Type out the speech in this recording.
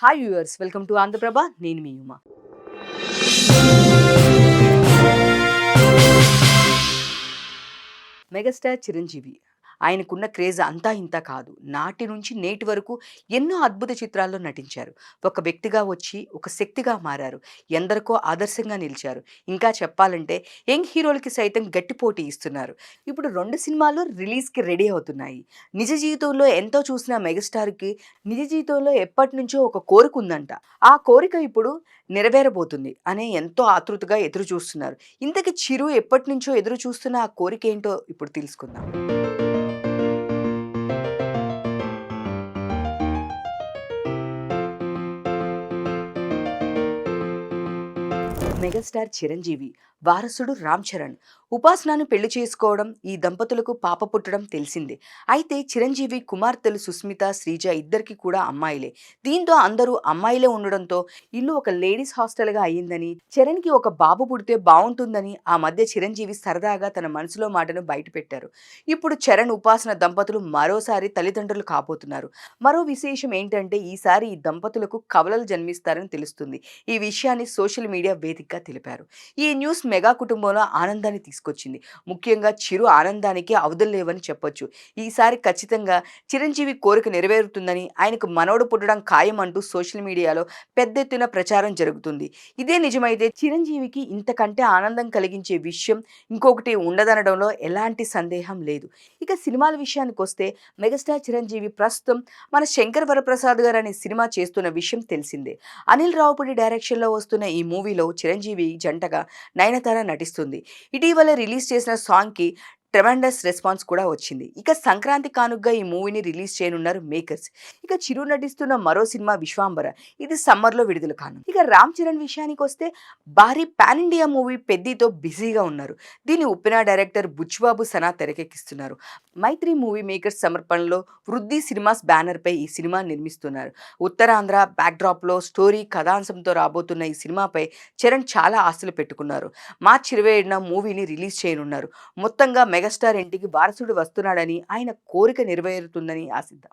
Hi viewers, welcome to Andhraprabha. నేను మీ Uma. Megastar Chiranjeevi ఆయనకున్న craze అంతా ఇంత కాదు. నాటి నుంచి నేటి వరకు ఎన్నో అద్భుత చిత్రాల్లో నటించారు. ఒక వ్యక్తిగా వచ్చి ఒక శక్తిగా మారారు. ఎందరికో ఆదర్శంగా నిలిచారు. ఇంకా చెప్పాలంటే యంగ్ హీరోలకి సైతం గట్టి పోటీ ఇస్తున్నారు. ఇప్పుడు 2 సినిమాలు రిలీజ్‌కి రెడీ అవుతున్నాయి. నిజ జీవితంలో ఎంతో చూసిన మెగాస్టార్‌కి నిజ జీవితంలో ఎప్పటినుంచో ఒక కోరిక ఉందంట. ఆ కోరిక ఇప్పుడు నెరవేరబోతుంది అనే ఎంతో ఆతృతగా ఎదురు చూస్తున్నారు. ఇంతకీ చిరు ఎప్పటినుంచో ఎదురు చూస్తున్న ఆ కోరిక ఏంటో ఇప్పుడు తెలుసుకుందాం. మెగాస్టార్ చిరంజీవి వారసుడు రామ్ చరణ్ ఉపాసనను పెళ్లి చేసుకోవడం, ఈ దంపతులకు పాప పుట్టడం తెలిసిందే. అయితే చిరంజీవి కుమార్తెలు సుస్మిత, శ్రీజ ఇద్దరికి కూడా అమ్మాయిలే. దీంతో అందరూ అమ్మాయిలే ఉండడంతో ఇల్లు ఒక లేడీస్ హాస్టల్గా అయ్యిందని, చరణ్కి ఒక బాబు పుడితే బాగుంటుందని ఆ మధ్య చిరంజీవి సరదాగా తన మనసులో మాటను బయటపెట్టారు. ఇప్పుడు చరణ్ ఉపాసన దంపతులు మరోసారి తల్లిదండ్రులు కాబోతున్నారు. మరో విశేషం ఏంటంటే ఈసారి ఈ దంపతులకు కవలలు జన్మిస్తారని తెలుస్తుంది. ఈ విషయాన్ని సోషల్ మీడియా వేదికగా తెలిపారు. ఈ న్యూస్ మెగా కుటుంబంలో ఆనందాన్ని తీసుకొచ్చింది. ముఖ్యంగా చిరు ఆనందానికి అవధులు లేవని చెప్పొచ్చు. ఈసారి ఖచ్చితంగా చిరంజీవి కోరిక నెరవేరుతుందని, ఆయనకు మనవడు పుట్టడం ఖాయం అంటూ సోషల్ మీడియాలో పెద్ద ఎత్తున ప్రచారం జరుగుతుంది. ఇదే నిజమైతే చిరంజీవికి ఇంతకంటే ఆనందం కలిగించే విషయం ఇంకొకటి ఉండదనడంలో ఎలాంటి సందేహం లేదు. ఇక సినిమాల విషయానికొస్తే మెగాస్టార్ చిరంజీవి ప్రస్తుతం మన శంకర్ వరప్రసాద్ గారు అనే సినిమా చేస్తున్న విషయం తెలిసిందే. అనిల్ రావుపూడి డైరెక్షన్లో వస్తున్న ఈ మూవీలో చిరంజీవి జంటగా నయనతార నటిస్తుంది. ఇటీవల రిలీజ్ చేసిన సాంగ్‌కి ట్రెమెండస్ రెస్పాన్స్ కూడా వచ్చింది. ఇక సంక్రాంతి కానుకగా ఈ మూవీని రిలీజ్ చేయనున్నారు మేకర్స్. ఇక చిరు నటిస్తున్న మరో సినిమా విశ్వాంబర. ఇది సమ్మర్‌లో విడుదల కానుంది. ఇక రామ్ చరణ్ విషయానికొస్తే భారీ పాన్ ఇండియా మూవీ పెద్దితో బిజీగా ఉన్నారు. దీన్ని ఉప్పెన డైరెక్టర్ బుచ్చిబాబు సనా తెరకెక్కిస్తున్నారు. మైత్రి మూవీ మేకర్స్ సమర్పణలో వృద్ధి సినిమాస్ బ్యానర్‌పై ఈ సినిమా నిర్మిస్తున్నారు. ఉత్తరాంధ్ర బ్యాక్‌డ్రాప్‌లో స్టోరీ కథాంశంతో రాబోతున్న ఈ సినిమాపై చరణ్ చాలా ఆశలు పెట్టుకున్నారు. మార్చి 27న మూవీని రిలీజ్ చేయనున్నారు. మొత్తంగా మెగాస్టార్ ఇంటికి వారసుడు వస్తున్నాడని, ఆయన కోరిక నెరవేరుతుందని ఆశిద్దాం.